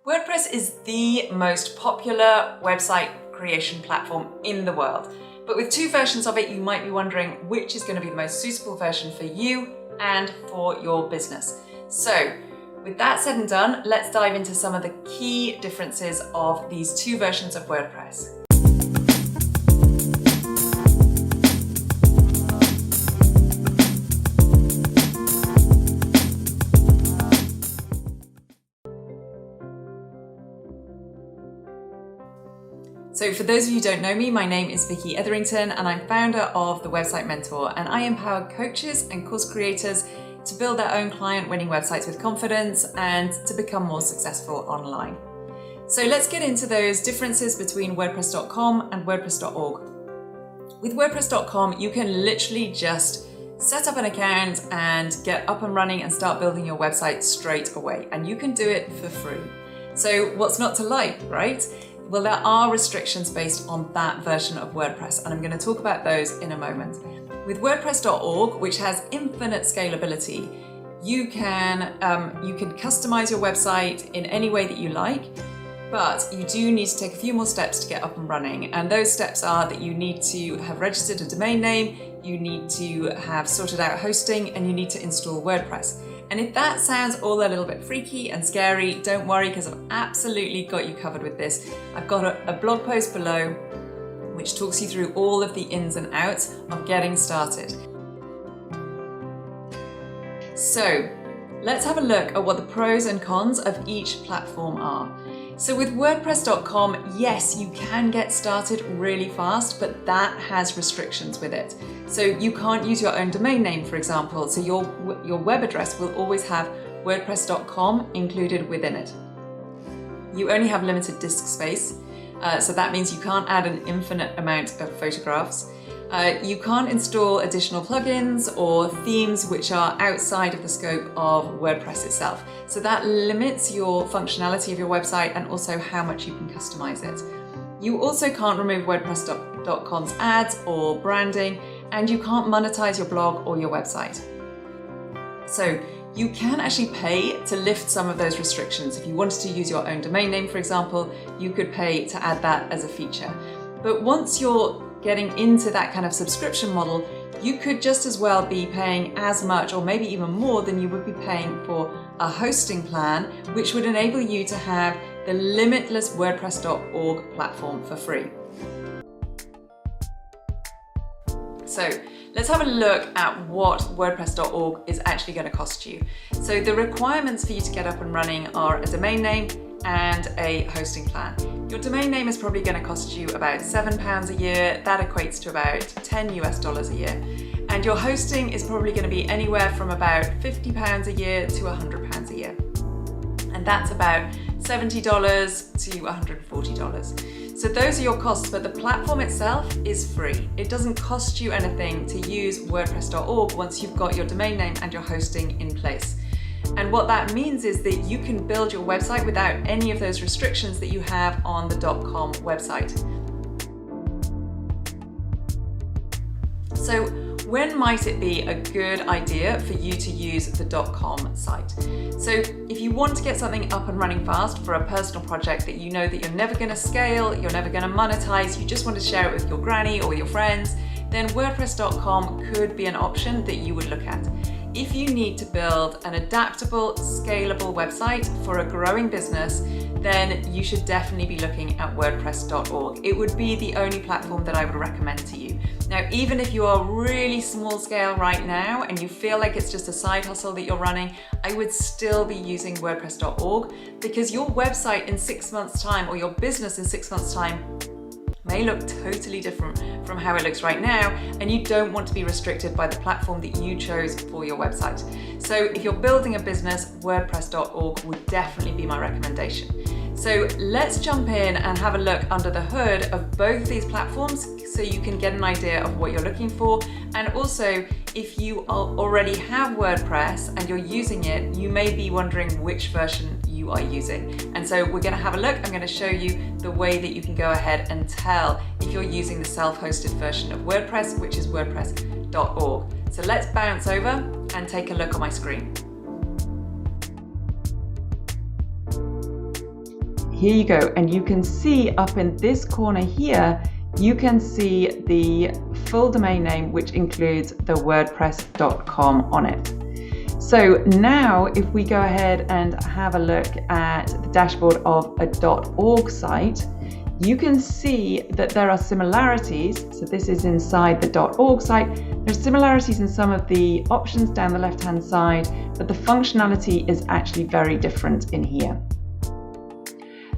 WordPress is the most popular website creation platform in the world. But with two versions of it, you might be wondering which is going to be the most suitable version for you and for your business. So with that said and done, let's dive into some of the key differences of these two versions of WordPress. So for those of you who don't know me, my name is Vicky Etherington and I'm founder of The Website Mentor, and I empower coaches and course creators to build their own client-winning websites with confidence and to become more successful online. So let's get into those differences between WordPress.com and WordPress.org. With WordPress.com, you can literally just set up an account and get up and running and start building your website straight away, and you can do it for free. So what's not to like, right? Well, there are restrictions based on that version of WordPress, and I'm going to talk about those in a moment. With WordPress.org, which has infinite scalability, you can customize your website in any way that you like, but you do need to take a few more steps to get up and running. And those steps are that you need to have registered a domain name, you need to have sorted out hosting, and you need to install WordPress. And if that sounds all a little bit freaky and scary, don't worry, because I've absolutely got you covered with this. I've got a blog post below which talks you through all of the ins and outs of getting started. So let's have a look at what the pros and cons of each platform are. So with WordPress.com, yes, you can get started really fast, but that has restrictions with it. So you can't use your own domain name, for example, so your web address will always have WordPress.com included within it. You only have limited disk space, so that means you can't add an infinite amount of photographs. You can't install additional plugins or themes which are outside of the scope of WordPress itself. So that limits your functionality of your website and also how much you can customize it. You also can't remove WordPress.com's ads or branding, and you can't monetize your blog or your website. So you can actually pay to lift some of those restrictions. If you wanted to use your own domain name, for example, you could pay to add that as a feature. But once you're getting into that kind of subscription model, you could just as well be paying as much or maybe even more than you would be paying for a hosting plan, which would enable you to have the limitless WordPress.org platform for free. So let's have a look at what WordPress.org is actually going to cost you. So the requirements for you to get up and running are a domain name and a hosting plan. Your domain name is probably going to cost you about £7 a year. That equates to about $10 a year. And your hosting is probably going to be anywhere from about £50 a year to £100 a year. And that's about $70 to $140. So those are your costs, but the platform itself is free. It doesn't cost you anything to use WordPress.org once you've got your domain name and your hosting in place. And what that means is that you can build your website without any of those restrictions that you have on the .com website. So when might it be a good idea for you to use the .com site? So if you want to get something up and running fast for a personal project that you know that you're never going to scale, you're never going to monetize, you just want to share it with your granny or your friends, then WordPress.com could be an option that you would look at. If you need to build an adaptable, scalable website for a growing business, then you should definitely be looking at WordPress.org. It would be the only platform that I would recommend to you. Now, even if you are really small scale right now and you feel like it's just a side hustle that you're running, I would still be using WordPress.org, because your website in 6 months' time or your business in 6 months' time may look totally different from how it looks right now, and you don't want to be restricted by the platform that you chose for your website. So if you're building a business, WordPress.org would definitely be my recommendation. So let's jump in and have a look under the hood of both these platforms so you can get an idea of what you're looking for. And also, if you already have WordPress and you're using it, you may be wondering which version you are using. And so we're going to have a look. I'm going to show you the way that you can go ahead and tell if you're using the self-hosted version of WordPress, which is WordPress.org. So let's bounce over and take a look on my screen. here you go. And you can see up in this corner here, you can see the full domain name, which includes the WordPress.com on it. So now if we go ahead and have a look at the dashboard of a .org site, you can see that there are similarities. So this is inside the .org site. There's similarities in some of the options down the left-hand side, but the functionality is actually very different in here.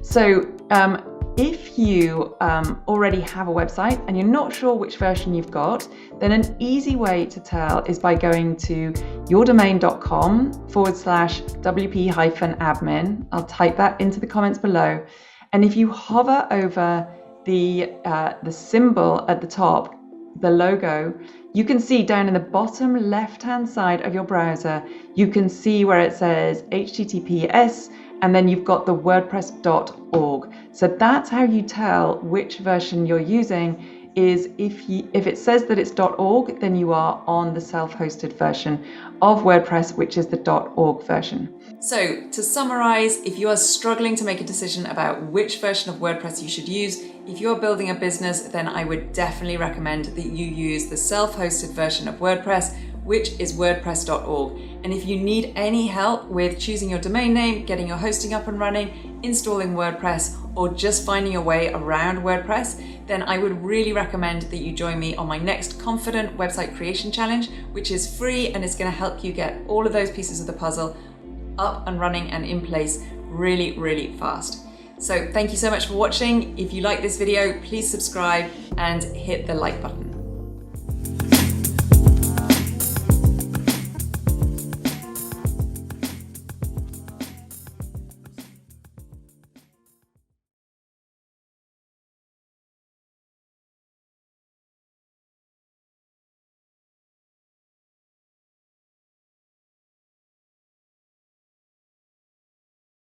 So if you already have a website and you're not sure which version you've got, then an easy way to tell is by going to yourdomain.com/wp-admin. I'll type that into the comments below. And if you hover over the symbol at the top, the logo, you can see down in the bottom left-hand side of your browser, you can see where it says HTTPS, and then you've got the WordPress.org. So that's how you tell which version you're using. Is if it says that it's .org, then you are on the self-hosted version of WordPress, which is the .org version. So to summarize, if you are struggling to make a decision about which version of WordPress you should use, if you're building a business, then I would definitely recommend that you use the self-hosted version of WordPress, which is WordPress.org. And if you need any help with choosing your domain name, getting your hosting up and running, installing WordPress, or just finding a way around WordPress, then I would really recommend that you join me on my next Confident Website Creation Challenge, which is free and is going to help you get all of those pieces of the puzzle up and running and in place really, really fast. So thank you so much for watching. If you like this video, please subscribe and hit the like button.